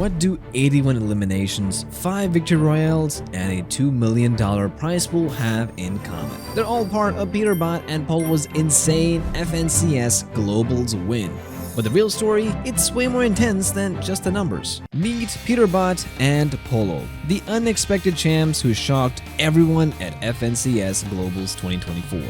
What do 81 eliminations, 5 victory royales, and a $2 million prize pool have in common? They're all part of Peterbot and Polo's insane FNCS Global's win. But the real story, it's way more intense than just the numbers. Meet Peterbot and Polo, the unexpected champs who shocked everyone at FNCS Global's 2024.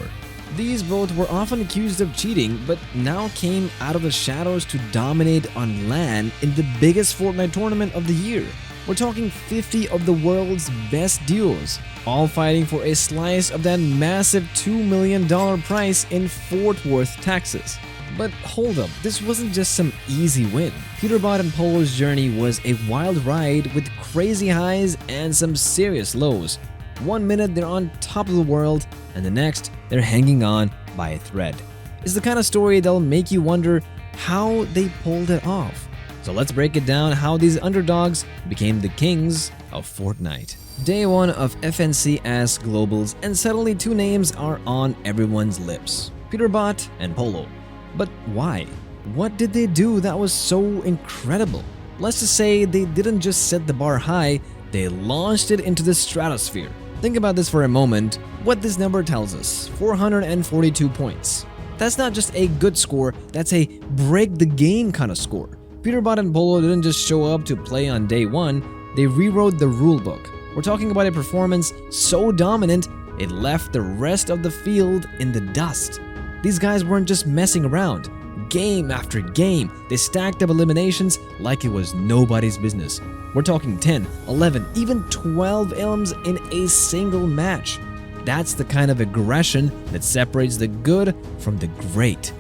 These both were often accused of cheating, but now came out of the shadows to dominate on LAN in the biggest Fortnite tournament of the year. We're talking 50 of the world's best duos, all fighting for a slice of that massive $2 million prize in Fort Worth, Texas. But hold up, this wasn't just some easy win. Peterbot and Polo's journey was a wild ride with crazy highs and some serious lows. One minute they're on top of the world, and the next they're hanging on by a thread. It's the kind of story that'll make you wonder how they pulled it off. So let's break it down how these underdogs became the kings of Fortnite. Day 1 of FNCS Globals, and suddenly two names are on everyone's lips: Peterbot and Polo. But why? What did they do that was so incredible? Let's just say they didn't just set the bar high, they launched it into the stratosphere. Think about this for a moment. What this number tells us: 442 points. That's not just a good score, that's a break the game kind of score. Peterbot and Polo didn't just show up to play on day 1, they rewrote the rulebook. We're talking about a performance so dominant, it left the rest of the field in the dust. These guys weren't just messing around. Game after game, they stacked up eliminations like it was nobody's business. We're talking 10, 11, even 12 elims in a single match. That's the kind of aggression that separates the good from the great.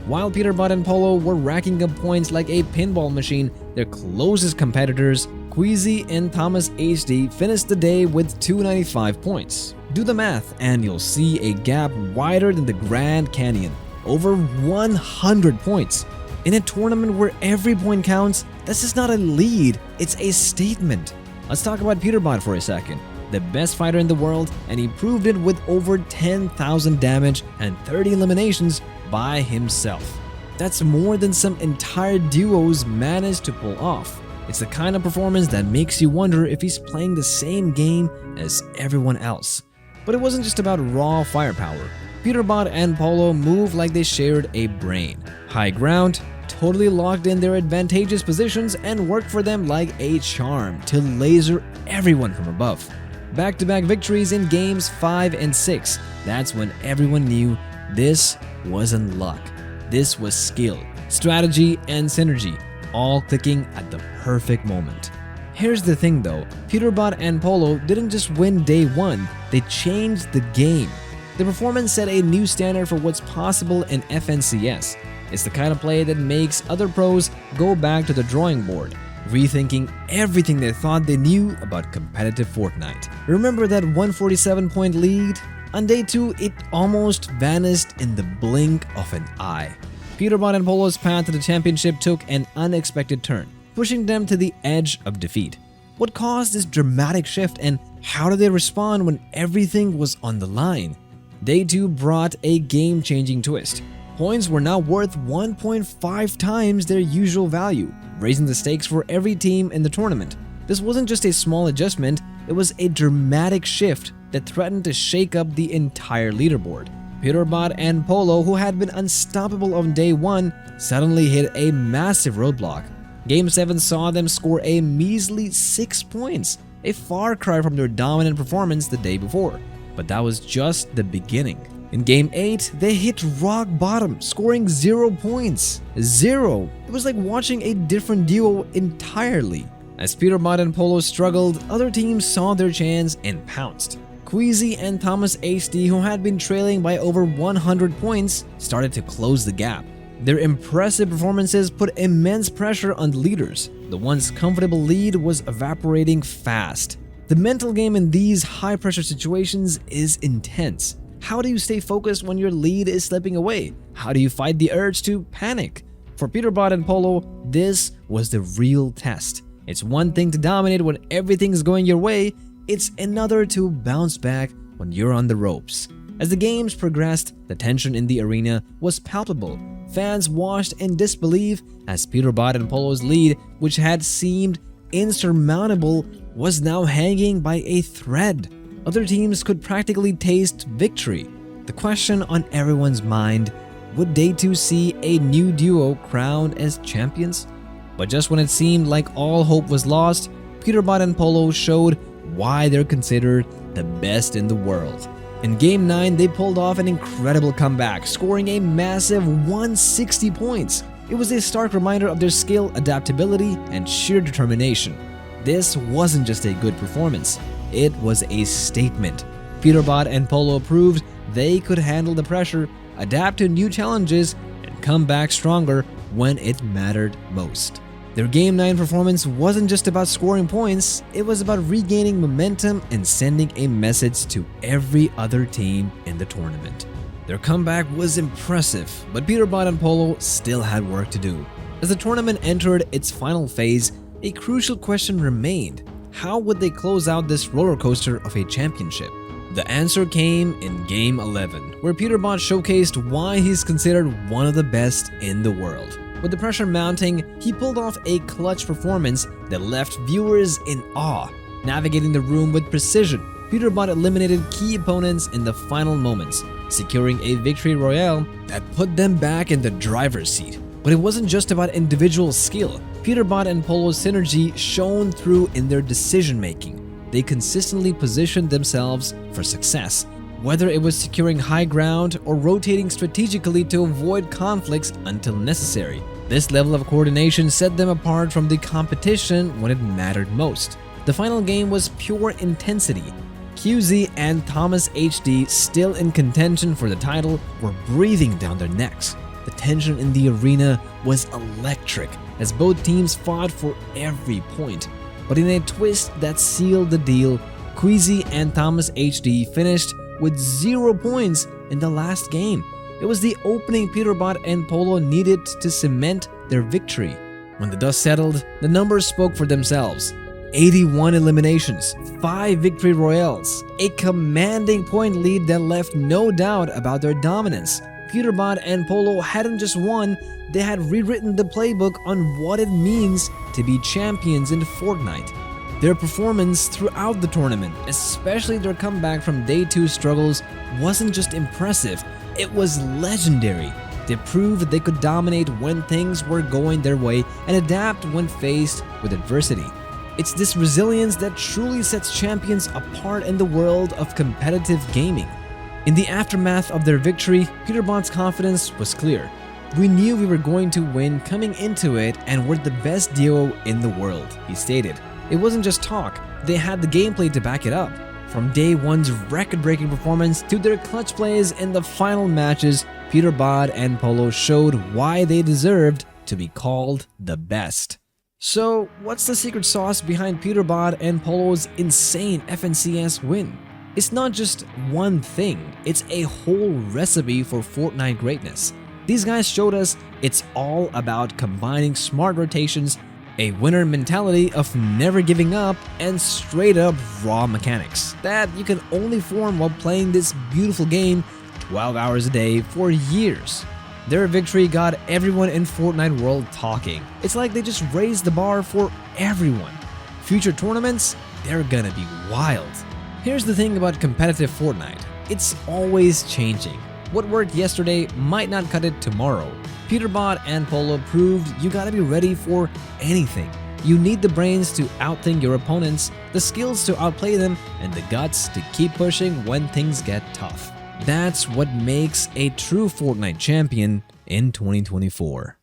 While Peterbot and Polo were racking up points like a pinball machine, their closest competitors, Queasy and Thomas HD, finished the day with 295 points. Do the math and you'll see a gap wider than the Grand Canyon. Over 100 points. In a tournament where every point counts, this is not a lead, it's a statement. Let's talk about Peterbot for a second. The best fighter in the world, and he proved it with over 10,000 damage and 30 eliminations by himself. That's more than some entire duos managed to pull off. It's the kind of performance that makes you wonder if he's playing the same game as everyone else. But it wasn't just about raw firepower. Peterbot and Polo moved like they shared a brain. High ground, totally locked in their advantageous positions, and worked for them like a charm to laser everyone from above. Back-to-back victories in games 5 and 6. That's when everyone knew this wasn't luck. This was skill, strategy, and synergy, all clicking at the perfect moment. Here's the thing though, Peterbot and Polo didn't just win day 1, they changed the game. The performance set a new standard for what's possible in FNCS. It's the kind of play that makes other pros go back to the drawing board, rethinking everything they thought they knew about competitive Fortnite. Remember that 147-point lead? On day 2, it almost vanished in the blink of an eye. Peterbot and Polo's path to the championship took an unexpected turn, pushing them to the edge of defeat. What caused this dramatic shift, and how did they respond when everything was on the line? Day 2 brought a game-changing twist. Points were now worth 1.5 times their usual value, raising the stakes for every team in the tournament. This wasn't just a small adjustment, it was a dramatic shift that threatened to shake up the entire leaderboard. Peterbot and Polo, who had been unstoppable on day 1, suddenly hit a massive roadblock. Game 7 saw them score a measly 6 points, a far cry from their dominant performance the day before. But that was just the beginning. In Game 8, they hit rock bottom, scoring 0 points. 0! It was like watching a different duo entirely. As Peterbot and Polo struggled, other teams saw their chance and pounced. Queasy and Thomas HD, who had been trailing by over 100 points, started to close the gap. Their impressive performances put immense pressure on the leaders. The once comfortable lead was evaporating fast. The mental game in these high-pressure situations is intense. How do you stay focused when your lead is slipping away? How do you fight the urge to panic? For Peterbot and Polo, this was the real test. It's one thing to dominate when everything's going your way, it's another to bounce back when you're on the ropes. As the games progressed, the tension in the arena was palpable. Fans watched in disbelief as Peterbot and Polo's lead, which had seemed insurmountable was now hanging by a thread. Other teams could practically taste victory. The question on everyone's mind: would Day 2 see a new duo crowned as champions? But just when it seemed like all hope was lost, Peterbot and Polo showed why they're considered the best in the world. In Game 9, they pulled off an incredible comeback, scoring a massive 160 points. It was a stark reminder of their skill, adaptability, and sheer determination. This wasn't just a good performance, it was a statement. Peterbot and Polo proved they could handle the pressure, adapt to new challenges, and come back stronger when it mattered most. Their Game 9 performance wasn't just about scoring points, it was about regaining momentum and sending a message to every other team in the tournament. Their comeback was impressive, but Peterbot and Polo still had work to do. As the tournament entered its final phase, a crucial question remained: how would they close out this roller coaster of a championship? The answer came in Game 11, where Peterbot showcased why he's considered one of the best in the world. With the pressure mounting, he pulled off a clutch performance that left viewers in awe. Navigating the room with precision, Peterbot eliminated key opponents in the final moments, securing a victory royale that put them back in the driver's seat. But it wasn't just about individual skill. Peterbot and Polo's synergy shone through in their decision-making. They consistently positioned themselves for success, whether it was securing high ground or rotating strategically to avoid conflicts until necessary. This level of coordination set them apart from the competition when it mattered most. The final game was pure intensity. QZ and Thomas HD, still in contention for the title, were breathing down their necks. The tension in the arena was electric as both teams fought for every point. But in a twist that sealed the deal, Queasy and Thomas HD finished with 0 points in the last game. It was the opening Peterbot and Polo needed to cement their victory. When the dust settled, the numbers spoke for themselves. 81 eliminations, 5 victory royales, a commanding point lead that left no doubt about their dominance. Peterbot and Polo hadn't just won, they had rewritten the playbook on what it means to be champions in Fortnite. Their performance throughout the tournament, especially their comeback from Day 2 struggles, wasn't just impressive, it was legendary. They proved they could dominate when things were going their way and adapt when faced with adversity. It's this resilience that truly sets champions apart in the world of competitive gaming. In the aftermath of their victory, Peterbot's confidence was clear. "We knew we were going to win coming into it and we're the best duo in the world," he stated. It wasn't just talk, they had the gameplay to back it up. From Day 1's record-breaking performance to their clutch plays in the final matches, Peterbot and Polo showed why they deserved to be called the best. So, what's the secret sauce behind Peterbot and Polo's insane FNCS win? It's not just one thing, it's a whole recipe for Fortnite greatness. These guys showed us it's all about combining smart rotations, a winner mentality of never giving up, and straight up raw mechanics that you can only form while playing this beautiful game 12 hours a day for years. Their victory got everyone in Fortnite world talking. It's like they just raised the bar for everyone. Future tournaments, they're gonna be wild. Here's the thing about competitive Fortnite, it's always changing. What worked yesterday might not cut it tomorrow. Peterbot and Polo proved you gotta be ready for anything. You need the brains to outthink your opponents, the skills to outplay them, and the guts to keep pushing when things get tough. That's what makes a true Fortnite champion in 2024.